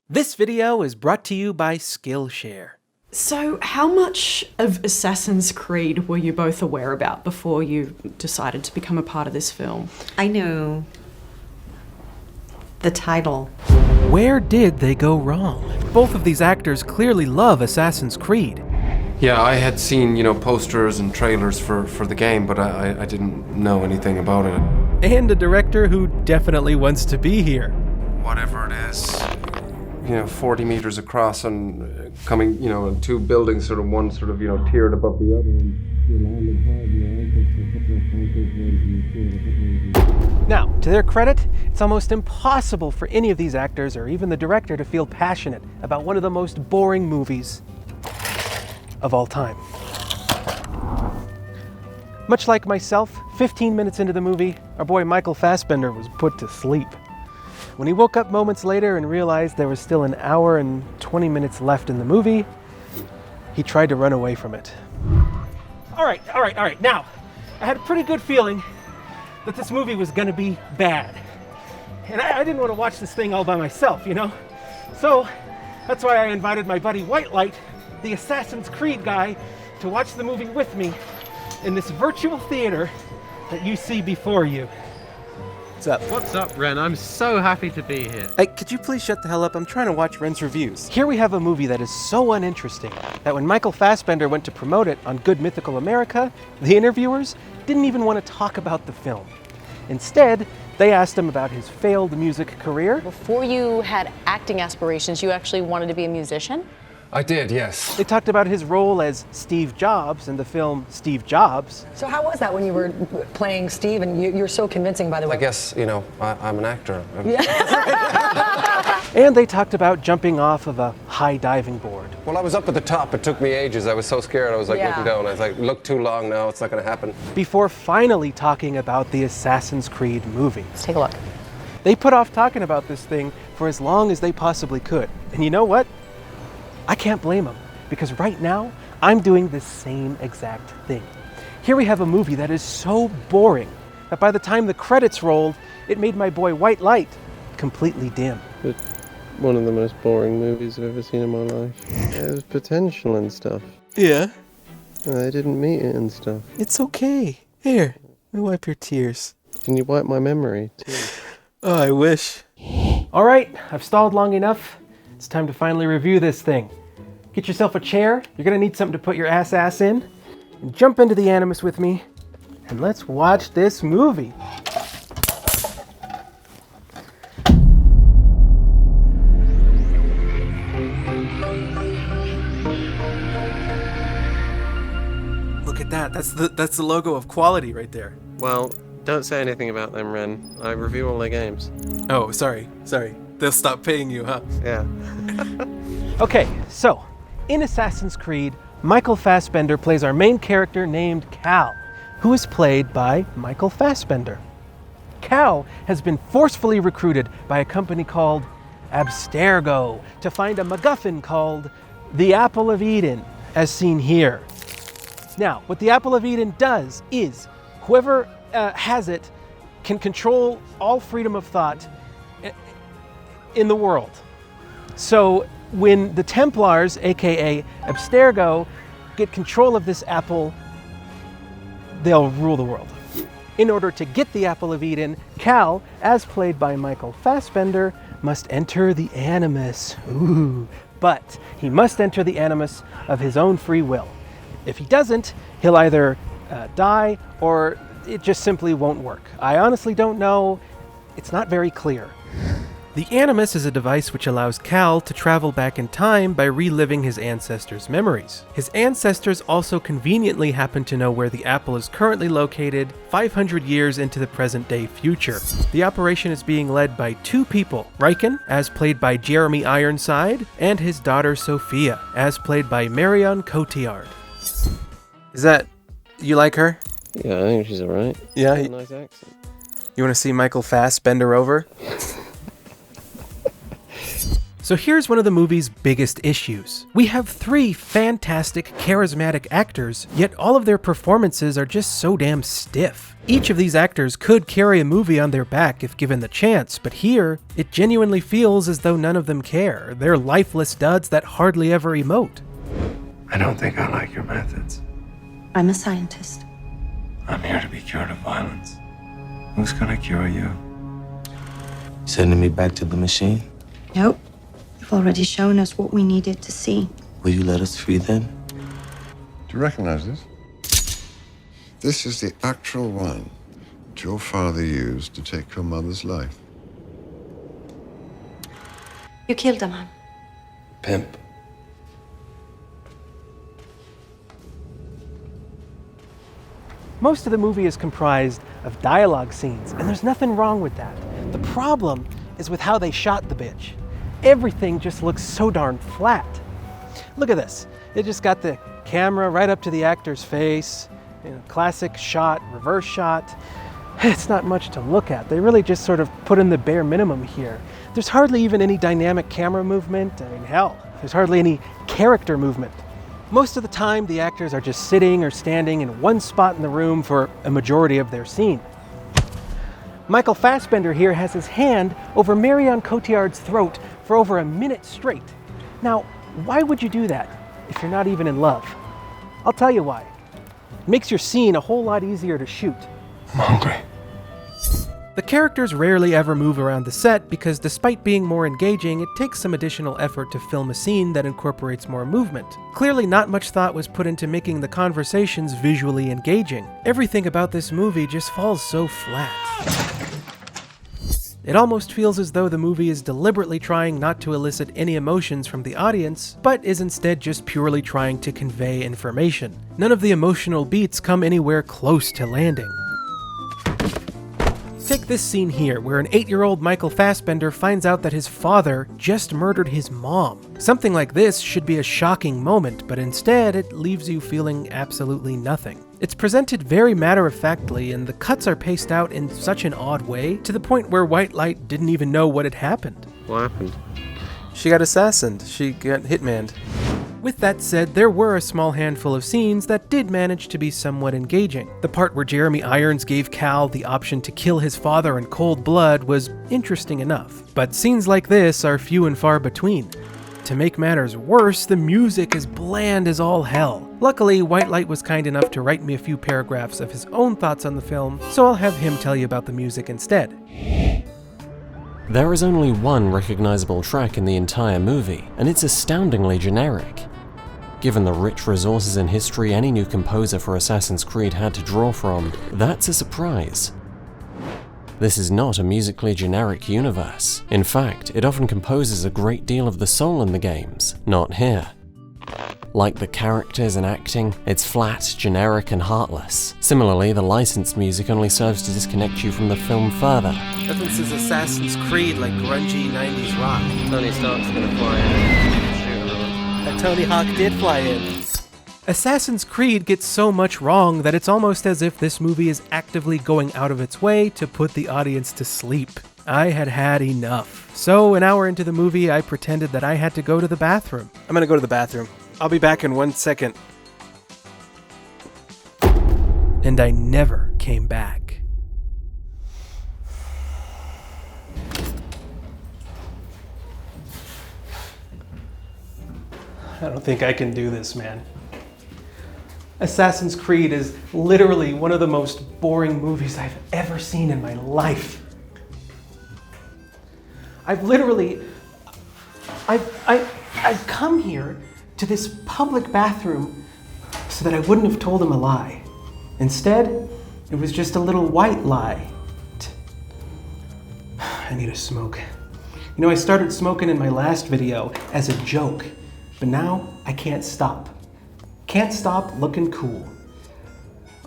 This video is brought to you by Skillshare. So, how much of Assassin's Creed were you both aware about before you decided to become a part of this film? I knew the title. Where did they go wrong? Both of these actors clearly love Assassin's Creed. Yeah, I had seen, posters and trailers for the game, but I didn't know anything about it. And a director who definitely wants to be here. Whatever it is, 40 meters across and coming, in two buildings, one tiered above the other. Now, to their credit, it's almost impossible for any of these actors or even the director to feel passionate about one of the most boring movies of all time. Much like myself, 15 minutes into the movie, our boy Michael Fassbender was put to sleep. When he woke up moments later and realized there was still an hour and 20 minutes left in the movie, he tried to run away from it. All right. Now, I had a pretty good feeling that this movie was gonna be bad. And I didn't want to watch this thing all by myself, So, that's why I invited my buddy Whitelight, the Assassin's Creed guy, to watch the movie with me in this virtual theater that you see before you. What's up? What's up, Ren? I'm so happy to be here. Hey, could you please shut the hell up? I'm trying to watch Ren's reviews. Here we have a movie that is so uninteresting that when Michael Fassbender went to promote it on Good Mythical America, the interviewers didn't even want to talk about the film. Instead, they asked him about his failed music career. Before you had acting aspirations, you actually wanted to be a musician? I did, yes. They talked about his role as Steve Jobs in the film Steve Jobs. So how was that when you were playing Steve, and you're so convincing, by the way? I guess, I'm an actor. And they talked about jumping off of a high diving board. Well, I was up at the top. It took me ages. I was so scared. I was Yeah. looking down. I was like, look too long now. It's not going to happen. Before finally talking about the Assassin's Creed movie. Let's take a look. They put off talking about this thing for as long as they possibly could. And you know what? I can't blame them, because right now, I'm doing the same exact thing. Here we have a movie that is so boring that by the time the credits rolled, it made my boy Whitelight completely dim. It's one of the most boring movies I've ever seen in my life. There's potential and stuff. Yeah, They didn't meet it and stuff. it's okay. Here, let me wipe your tears. Can you wipe my memory, too? Oh, I wish. All right, I've stalled long enough. It's time to finally review this thing. Get yourself a chair. You're gonna need something to put your ass in. And jump into the Animus with me. And let's watch this movie. Look at that. That's the logo of quality right there. Well, don't say anything about them, Ren. I review all their games. Oh, sorry. They'll stop paying you, huh? Yeah. Okay, so, in Assassin's Creed, Michael Fassbender plays our main character named Cal, who is played by Michael Fassbender. Cal has been forcefully recruited by a company called Abstergo to find a MacGuffin called the Apple of Eden, as seen here. Now, what the Apple of Eden does is, whoever has it can control all freedom of thought in the world. So when the Templars, aka Abstergo, get control of this apple, they'll rule the world. In order to get the Apple of Eden, Cal, as played by Michael Fassbender, must enter the Animus. Ooh. But he must enter the Animus of his own free will. If he doesn't, he'll either die or it just simply won't work. I honestly don't know. It's not very clear. The Animus is a device which allows Cal to travel back in time by reliving his ancestors' memories. His ancestors also conveniently happen to know where the apple is currently located 500 years into the present-day future. The operation is being led by two people, Riken, as played by Jeremy Ironside, and his daughter Sophia, as played by Marion Cotillard. You like her? Yeah, I think she's alright. Yeah? A nice accent. You want to see Michael Fassbender over? So here's one of the movie's biggest issues. We have 3 fantastic, charismatic actors, yet all of their performances are just so damn stiff. Each of these actors could carry a movie on their back if given the chance, but here, it genuinely feels as though none of them care. They're lifeless duds that hardly ever emote. I don't think I like your methods. I'm a scientist. I'm here to be cured of violence. Who's gonna cure you? Sending me back to the machine? Nope. You've already shown us what we needed to see. Will you let us free then? Do you recognize this? This is the actual one that your father used to take your mother's life. You killed a man. Pimp. Most of the movie is comprised of dialogue scenes, and there's nothing wrong with that. The problem is with how they shot the bitch. Everything just looks so darn flat. Look at this. They just got the camera right up to the actor's face. Classic shot, reverse shot. It's not much to look at. They really just sort of put in the bare minimum here. There's hardly even any dynamic camera movement. I mean, hell, there's hardly any character movement. Most of the time, the actors are just sitting or standing in one spot in the room for a majority of their scene. Michael Fassbender here has his hand over Marion Cotillard's throat for over a minute straight. Now, why would you do that if you're not even in love? I'll tell you why. It makes your scene a whole lot easier to shoot. I'm hungry. The characters rarely ever move around the set because despite being more engaging, it takes some additional effort to film a scene that incorporates more movement. Clearly not much thought was put into making the conversations visually engaging. Everything about this movie just falls so flat. It almost feels as though the movie is deliberately trying not to elicit any emotions from the audience, but is instead just purely trying to convey information. None of the emotional beats come anywhere close to landing. Take this scene here, where an 8-year-old Michael Fassbender finds out that his father just murdered his mom. Something like this should be a shocking moment, but instead it leaves you feeling absolutely nothing. It's presented very matter-of-factly, and the cuts are paced out in such an odd way, to the point where Whitelight didn't even know what had happened. What happened? She got assassined. She got hitmaned. With that said, there were a small handful of scenes that did manage to be somewhat engaging. The part where Jeremy Irons gave Cal the option to kill his father in cold blood was interesting enough, but scenes like this are few and far between. To make matters worse, the music is bland as all hell. Luckily, Whitelight was kind enough to write me a few paragraphs of his own thoughts on the film, so I'll have him tell you about the music instead. There is only one recognizable track in the entire movie, and it's astoundingly generic. Given the rich resources in history any new composer for Assassin's Creed had to draw from, that's a surprise. This is not a musically generic universe. In fact, it often composes a great deal of the soul in the games, not here. Like the characters and acting, it's flat, generic, and heartless. Similarly, the licensed music only serves to disconnect you from the film further. Nothing says Assassin's Creed like grungy 90s rock. Tony Stark's gonna fly in. That Tony Hawk did fly in. Assassin's Creed gets so much wrong that it's almost as if this movie is actively going out of its way to put the audience to sleep. I had had enough. So an hour into the movie, I pretended that I had to go to the bathroom. I'm gonna go to the bathroom. I'll be back in 1 second. And I never came back. I don't think I can do this, man. Assassin's Creed is literally one of the most boring movies I've ever seen in my life. I've come here to this public bathroom so that I wouldn't have told him a lie. Instead, it was just a little white lie. I need a smoke. You know, I started smoking in my last video as a joke, but now I can't stop. Can't stop looking cool.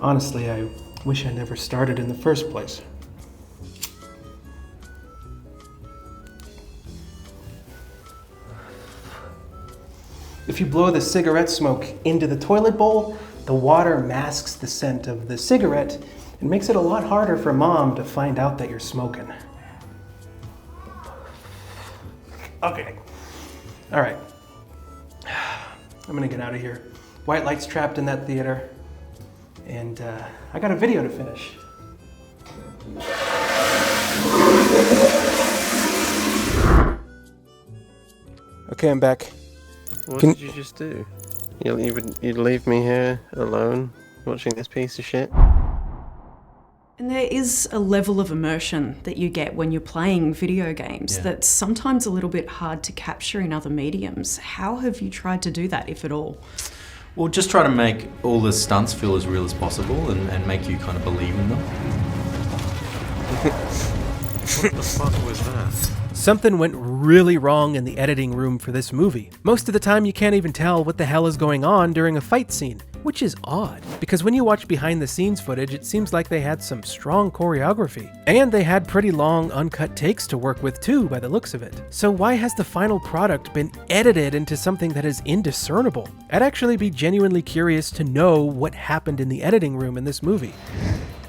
Honestly, I wish I never started in the first place. If you blow the cigarette smoke into the toilet bowl, the water masks the scent of the cigarette and makes it a lot harder for Mom to find out that you're smoking. Okay, All right. I'm gonna get out of here. Whitelight's trapped in that theater. And I got a video to finish. Okay, I'm back. What did you just do? You'd leave me here alone, watching this piece of shit? And there is a level of immersion that you get when you're playing video games that's sometimes a little bit hard to capture in other mediums. How have you tried to do that, if at all? Well, just try to make all the stunts feel as real as possible and make you kind of believe in them. What the fuck was that? Something went really wrong in the editing room for this movie. Most of the time you can't even tell what the hell is going on during a fight scene, which is odd, because when you watch behind the scenes footage, it seems like they had some strong choreography. And they had pretty long uncut takes to work with too, by the looks of it. So why has the final product been edited into something that is indiscernible? I'd actually be genuinely curious to know what happened in the editing room in this movie.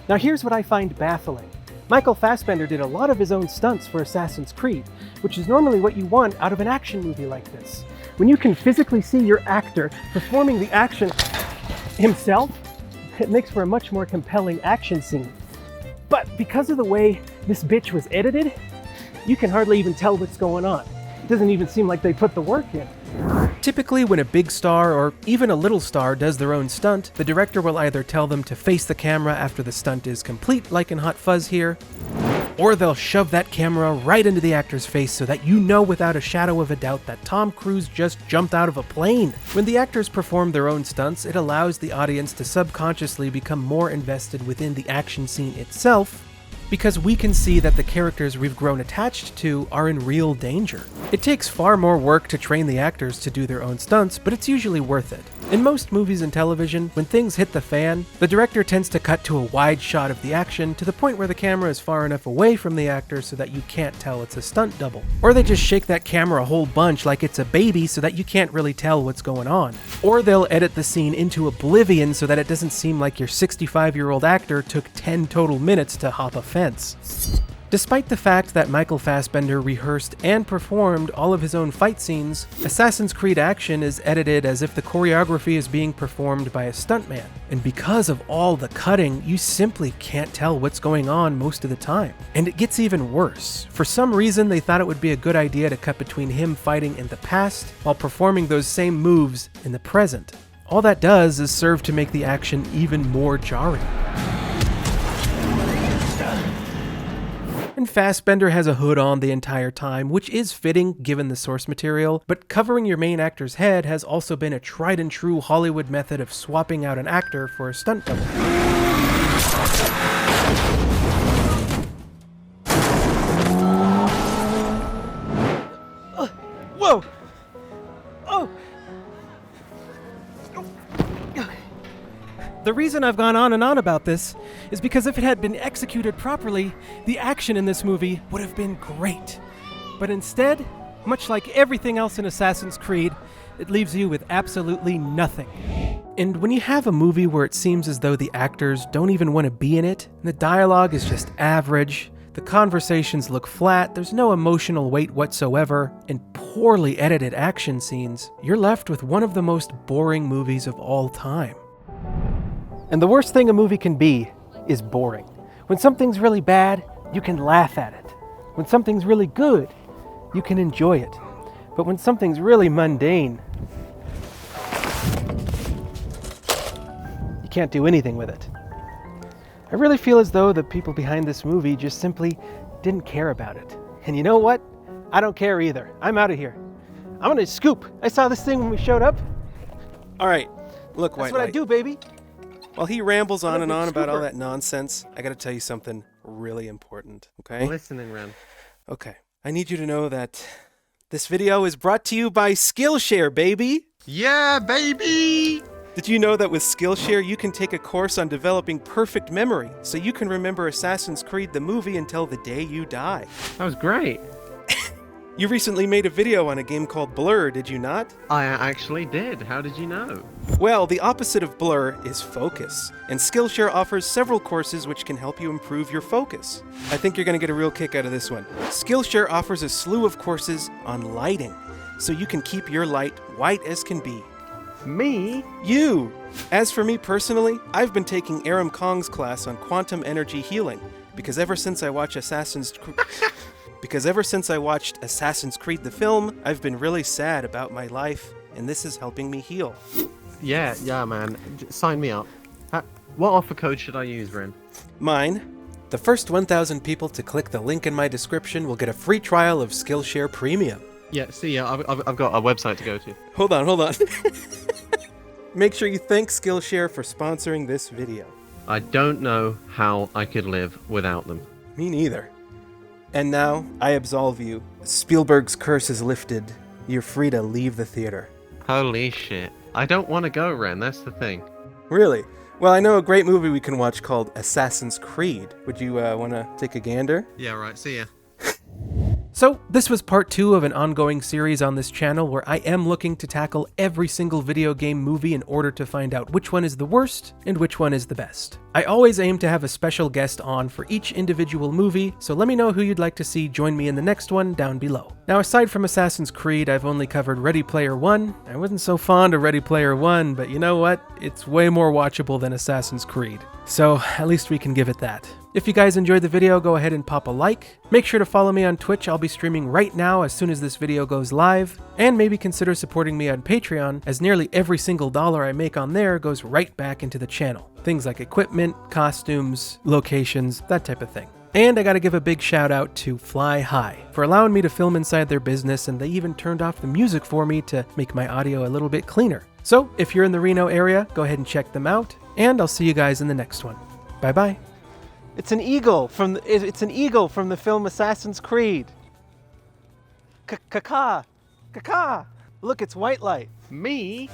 Now here's what I find baffling. Michael Fassbender did a lot of his own stunts for Assassin's Creed, which is normally what you want out of an action movie like this. When you can physically see your actor performing the action himself, it makes for a much more compelling action scene. But because of the way this bitch was edited, you can hardly even tell what's going on. It doesn't even seem like they put the work in. Typically, when a big star or even a little star does their own stunt, the director will either tell them to face the camera after the stunt is complete, like in Hot Fuzz here, or they'll shove that camera right into the actor's face so that you know without a shadow of a doubt that Tom Cruise just jumped out of a plane. When the actors perform their own stunts, it allows the audience to subconsciously become more invested within the action scene itself, because we can see that the characters we've grown attached to are in real danger. It takes far more work to train the actors to do their own stunts, but it's usually worth it. In most movies and television, when things hit the fan, the director tends to cut to a wide shot of the action to the point where the camera is far enough away from the actor so that you can't tell it's a stunt double. Or they just shake that camera a whole bunch like it's a baby so that you can't really tell what's going on. Or they'll edit the scene into oblivion so that it doesn't seem like your 65-year-old actor took 10 total minutes to hop a fence. Despite the fact that Michael Fassbender rehearsed and performed all of his own fight scenes, Assassin's Creed Action is edited as if the choreography is being performed by a stuntman. And because of all the cutting, you simply can't tell what's going on most of the time. And it gets even worse. For some reason, they thought it would be a good idea to cut between him fighting in the past while performing those same moves in the present. All that does is serve to make the action even more jarring. And Fassbender has a hood on the entire time, which is fitting given the source material, but covering your main actor's head has also been a tried and true Hollywood method of swapping out an actor for a stunt double. Whoa! Oh! The reason I've gone on and on about this is because if it had been executed properly, the action in this movie would have been great. But instead, much like everything else in Assassin's Creed, it leaves you with absolutely nothing. And when you have a movie where it seems as though the actors don't even want to be in it, and the dialogue is just average, the conversations look flat, there's no emotional weight whatsoever, and poorly edited action scenes, you're left with one of the most boring movies of all time. And the worst thing a movie can be is boring. When something's really bad, you can laugh at it. When something's really good, you can enjoy it. But when something's really mundane, you can't do anything with it. I really feel as though the people behind this movie just simply didn't care about it. And you know what? I don't care either. I'm out of here. I'm gonna scoop. I saw this thing when we showed up. All right, look, Whitelight. That's what I do, baby. While he rambles on and on about all that nonsense, I gotta tell you something really important, okay? I'm listening, Ren. Okay. I need you to know that this video is brought to you by Skillshare, baby! Yeah, baby! Did you know that with Skillshare you can take a course on developing perfect memory so you can remember Assassin's Creed the movie until the day you die? That was great. You recently made a video on a game called Blur, did you not? I actually did. How did you know? Well, the opposite of Blur is focus, and Skillshare offers several courses which can help you improve your focus. I think you're going to get a real kick out of this one. Skillshare offers a slew of courses on lighting, so you can keep your light white as can be. Me? You! As for me personally, I've been taking Aram Kong's class on quantum energy healing, because ever since I watched Assassin's Creed the film, I've been really sad about my life, and this is helping me heal. Yeah, man. Sign me up. What offer code should I use, Ren? Mine. The first 1,000 people to click the link in my description will get a free trial of Skillshare Premium. Yeah, see, I've got a website to go to. Hold on. Make sure you thank Skillshare for sponsoring this video. I don't know how I could live without them. Me neither. And now, I absolve you. Spielberg's curse is lifted. You're free to leave the theater. Holy shit. I don't want to go, Ren, that's the thing. Really? Well, I know a great movie we can watch called Assassin's Creed. Would you want to take a gander? Yeah, right, see ya. So, this was part 2 of an ongoing series on this channel where I am looking to tackle every single video game movie in order to find out which one is the worst and which one is the best. I always aim to have a special guest on for each individual movie, so let me know who you'd like to see join me in the next one down below. Now, aside from Assassin's Creed, I've only covered Ready Player One. I wasn't so fond of Ready Player One, but you know what? It's way more watchable than Assassin's Creed. So, at least we can give it that. If you guys enjoyed the video, go ahead and pop a like. Make sure to follow me on Twitch. I'll be streaming right now as soon as this video goes live. And maybe consider supporting me on Patreon, as nearly every single dollar I make on there goes right back into the channel. Things like equipment, costumes, locations, that type of thing. And I gotta give a big shout out to Fly High for allowing me to film inside their business, and they even turned off the music for me to make my audio a little bit cleaner. So if you're in the Reno area, go ahead and check them out, and I'll see you guys in the next one. Bye bye. It's an eagle from the film Assassin's Creed. Caca. Look, it's Whitelight. Me?